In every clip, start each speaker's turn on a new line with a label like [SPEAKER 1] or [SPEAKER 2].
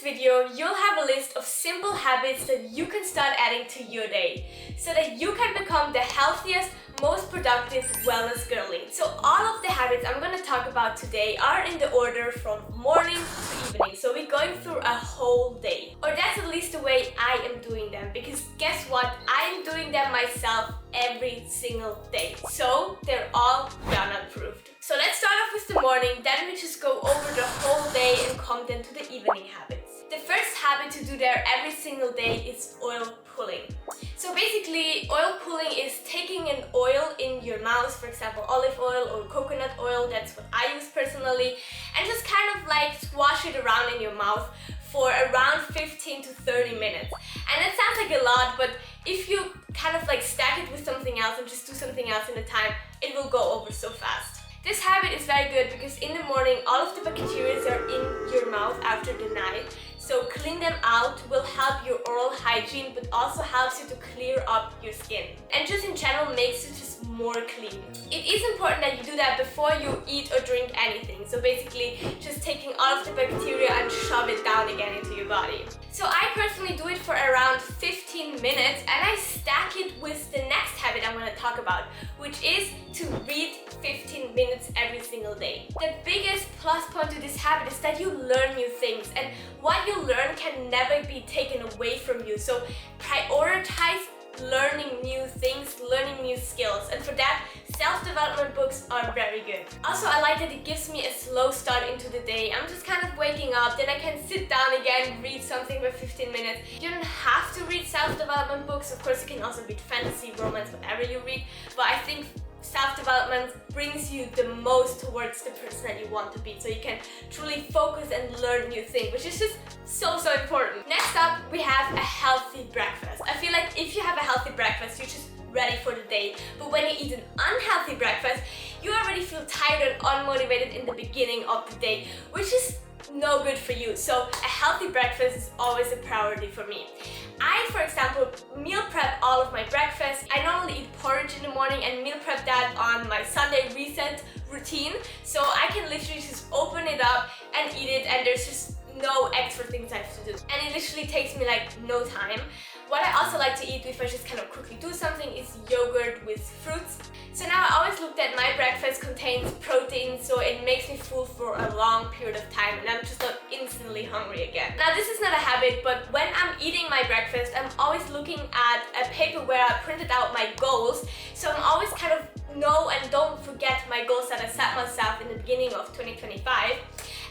[SPEAKER 1] this video, you'll have a list of simple habits that you can start adding to your day so that you can become the healthiest, most productive wellness girly. So all of the habits I'm going to talk about today are in the order from morning to evening. So we're going through a whole day. Or that's at least the way I am doing them, because guess what? I'm doing them myself every single day. So they're all Jana approved. So let's start off with the morning, then we just go over the whole day and come then to the evening habits. The first habit to do there every single day is oil pulling. So basically, oil pulling is taking an oil in your mouth, for example olive oil or coconut oil, that's what I use personally, and just kind of like swash it around in your mouth for around 15 to 30 minutes. And it sounds like a lot, but if you kind of like stack it with something else and just do something else in a time, it will go over so fast. This habit is very good because in the morning all of the bacteria are in your mouth after the night. So clean them out will help your oral hygiene, but also helps you to clear up your skin. And just in general makes you just more clean. It is important that you do that before you eat or drink anything. So basically just taking all of the bacteria and shove it down again into your body. So I personally do it for around 15 minutes and I stack it with the next habit I'm going to talk about, which is to read 15 minutes every single day. The biggest plus point to this habit is that you learn new things, and what you learn can never be taken away from you. So prioritize learning new things, learning new skills, and for that, self-development books are very good. Also, I like that it gives me a slow start into the day. I'm just kind of waking up, then I can sit down again, read something for 15 minutes. You don't have to read self-development books. Of course, you can also read fantasy, romance, whatever you read, but I think self-development brings you the most towards the person that you want to be, so you can truly focus and learn new things, which is just so important. Next up, we have a healthy breakfast. I feel like if you have a healthy breakfast, you're just ready for the day. But when you eat an unhealthy breakfast, you already feel tired and unmotivated in the beginning of the day, which is no good for you. So a healthy breakfast is always a priority for me. I, for example, meal prep all of my breakfast. I normally eat porridge in the morning and meal prep that on my Sunday reset routine. So I can literally just open it up and eat it, and there's just no extra things I have to do. And it literally takes me like no time. What I also like to eat if I just kind of quickly do something is yogurt with fruits. So now I always look that my breakfast contains protein, so it makes me full for a long period of time and I'm just not instantly hungry again. Now this is not a habit, but when I'm eating my breakfast, I'm always looking at a paper where I printed out my goals. So I'm always kind of know and don't forget my goals that I set myself in the beginning of 2025.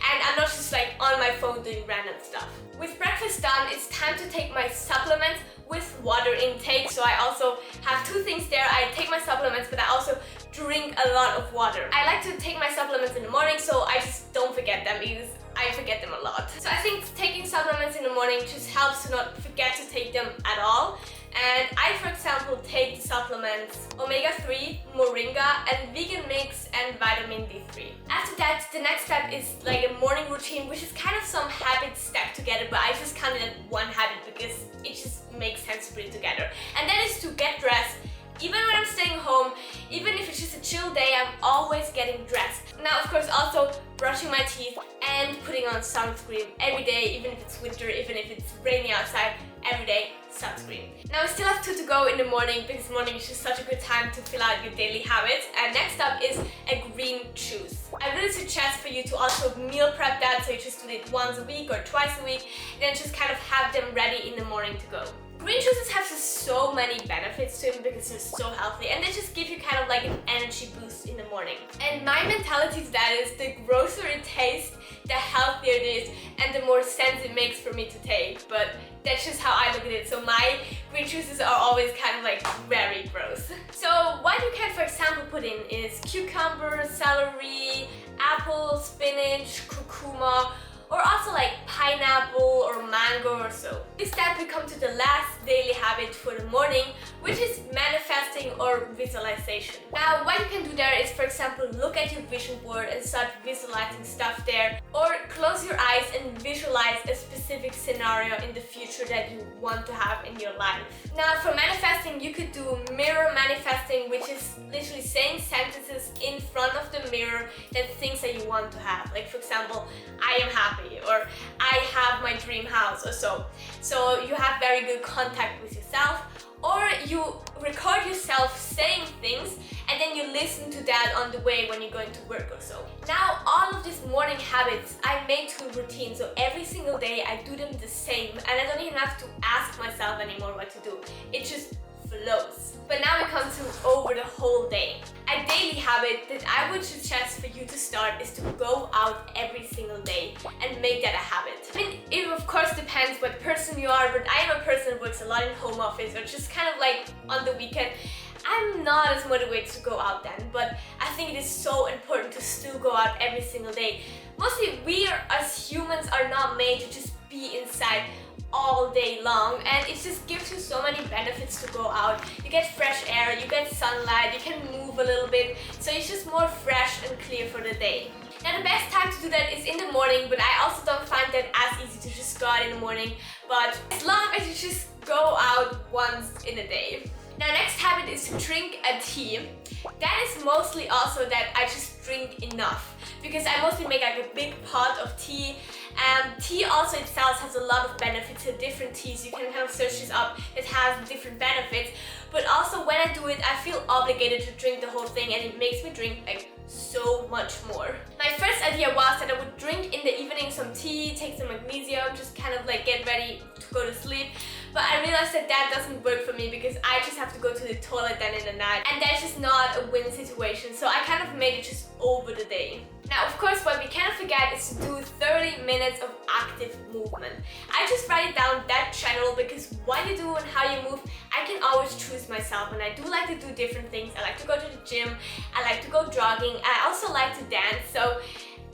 [SPEAKER 1] And I'm not just like on my phone doing random stuff. With breakfast done, it's time to take my supplements with water intake. So I also have two things there. I take my supplements, but I also drink a lot of water. I like to take my supplements in the morning, so I just don't forget them because I forget them a lot. So I think taking supplements in the morning just helps to not forget to take them at all. And I, for example, take the supplements omega-3, moringa, and vegan mix, and vitamin D3. After that, the next step is like a morning routine, which is kind of some habits stacked together, but I just counted it one habit because it just makes sense to put it together. And that is to get dressed. Even when I'm staying home, even if it's just a chill day, I'm always getting dressed. Now, of course, also brushing my teeth and putting on sunscreen every day, even if it's winter, even if it's rainy outside, every day, sunscreen. Now, we still have two to go in the morning because morning is just such a good time to fill out your daily habits. And next up is a green juice. I really suggest for you to also meal prep that, so you just do it once a week or twice a week, and then just kind of have them ready in the morning to go. Green juices have just so many benefits to them because they're so healthy, and they just give you kind of like an energy boost in the morning. And my mentality to that is the grosser it tastes, the healthier it is, and the more sense it makes for me to take. But that's just how I look at it. So my green juices are always kind of like very gross. So what you can, for example, put in is cucumber, celery, apple, spinach, curcuma, or also like pineapple or mango or so. With that, we come to the last daily habit for the morning, which is manifesting or visualization. Now, what you can do there is, for example, look at your vision board and start visualizing stuff there, or close your eyes and visualize a specific scenario in the future that you want to have in your life. Now, for manifesting, you could do mirror manifesting, which is literally saying sentences in front of the mirror that things that you want to have. Like, for example, I am happy, or I have my my dream house or so. So you have very good contact with yourself, or you record yourself saying things and then you listen to that on the way when you're going to work or so. Now all of these morning habits I made to a routine, so every single day I do them the same and I don't even have to ask myself anymore what to do. It just flows. But now we come to over the whole day. A daily habit that I would suggest for you to start is to go out every single day and make that a habit. I mean, it of course depends what person you are, but I am a person who works a lot in home office or just kind of like on the weekend. I'm not as motivated to go out then, but I think it is so important to still go out every single day. Mostly we as humans are not made to just be inside all day long, and it just gives you so many benefits to go out. You get fresh air, you get sunlight, you can move a little bit, so it's just more fresh and clear for the day. Now the best time to do that is in the morning, but I also don't find that as easy to just go out in the morning, but as long as you just go out once in a day. Now next habit is to drink a tea. That is mostly also that I just drink enough, because I mostly make like a big pot of tea. Tea also itself has a lot of benefits to different teas. You can kind of search this up. It has different benefits, but also when I do it, I feel obligated to drink the whole thing, and it makes me drink like so much more. My first idea was that I would drink in the evening some tea, take some magnesium, just kind of like get ready to go to sleep. But I realized that that doesn't work for me because I just have to go to the toilet then in the night, and that's just not a win situation. So I kind of made it just over the day. Now, of course, what we can't forget is to do 30 minutes of active movement. I just write it down that general because what you do and how you move, I can always choose myself, and I do like to do different things. I like to go to the gym, I like to go jogging, I also like to dance, so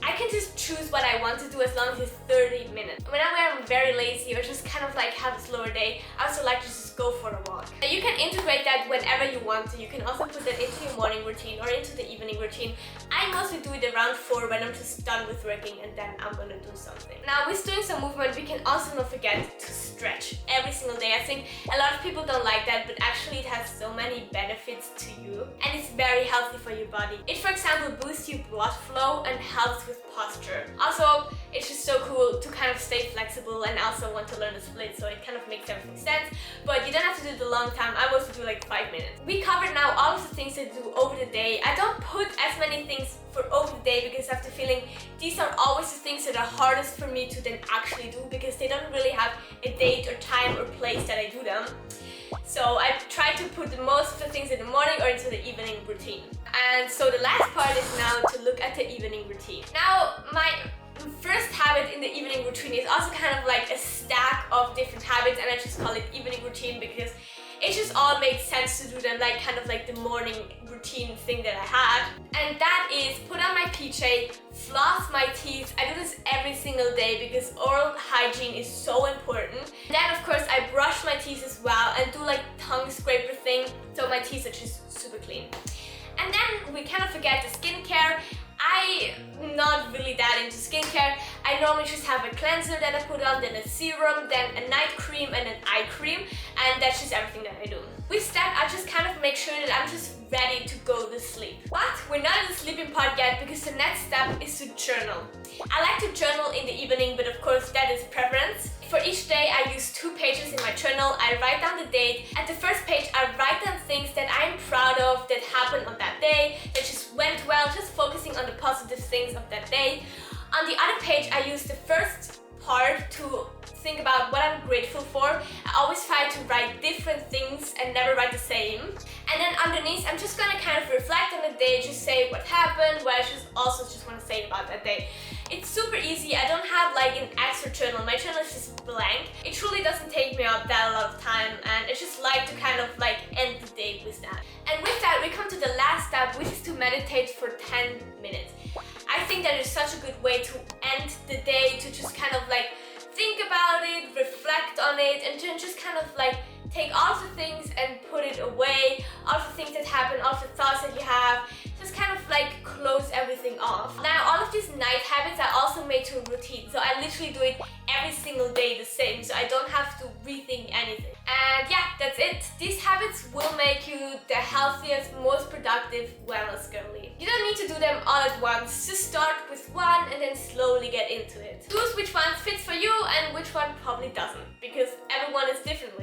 [SPEAKER 1] I can just choose what I want to do as long as it's 30 minutes. Whenever I'm very lazy or just kind of like have a slower day, I also like to just go for a walk. Now you can integrate that whenever you want to. You can also put that into your morning routine or into the evening routine. I mostly do it around 4 when I'm just done with working, and then I'm gonna do something. Now with doing some movement, we can also not forget to stretch every single day. I think a lot of people don't like that, but actually it has so many benefits to you, and it's very healthy for your body. It, for example, boosts your blood flow and helps with posture. Also, it's just so cool to kind of stay flexible and also want to learn a split, so it kind of makes everything sense, but you don't have to do it a long time. I mostly do like 5 minutes. We covered now all of the things to do over the day. I don't put as many things for over the day because I have the feeling these are always the things that are hardest for me to then actually do, because they don't really have a date or time or place that I do them. So I try to put the most of the things in the morning or into the evening routine. And so the last part is now to look at the evening routine. Now my first habit in the evening routine is also kind of like a stack of different habits, and I just call it evening routine because it just all makes sense to do them, like kind of like the morning routine thing that I had. And that is put on my PJ, floss my teeth. I do this every single day because oral hygiene is so important. Then of course I brush my teeth as well and do like tongue scraper thing, so my teeth are just super clean. And then we cannot forget the skincare. I'm not really that into skincare. I normally just have a cleanser that I put on, then a serum, then a night cream and an eye cream, and that's just everything that I do. With that, I just kind of make sure that I'm just ready to go to sleep. But we're not in the sleeping part yet, because the next step is to journal. I like to journal in the evening, but of course that is preference. For each day I use 2 pages in my journal. I write down the date. At the first page I write down things that I'm proud of that happened on that day, that just went well, just focusing on the positive things of that day. On the other page I use the first part to think about what I'm grateful for. I always try to write different things and never write the same. And then underneath I'm just gonna kind of reflect on the day, just say what happened, what I just want to say about that day. It's super easy. I don't have like an extra journal. My journal is just blank. It truly doesn't take me up that a lot of time, and I just like to kind of like end the day with that. And with that we come to the last step, which is to meditate for 10 minutes. I think that is such a good way to end the day, to just kind of like think about it, reflect on it, and then just kind of like take all of the things and put it away, all of the things that happen, all of the thoughts that you have, just kind of like close everything off. Now all of these night habits I also made to a routine, so I literally do it every single day the same, so I don't have to rethink anything. And yeah, that's it. These habits will make you the healthiest, most productive wellness girly. You don't need to do them all at once. Just start with one and then slowly get into it. Choose which one fits for you and which one probably doesn't, because everyone is different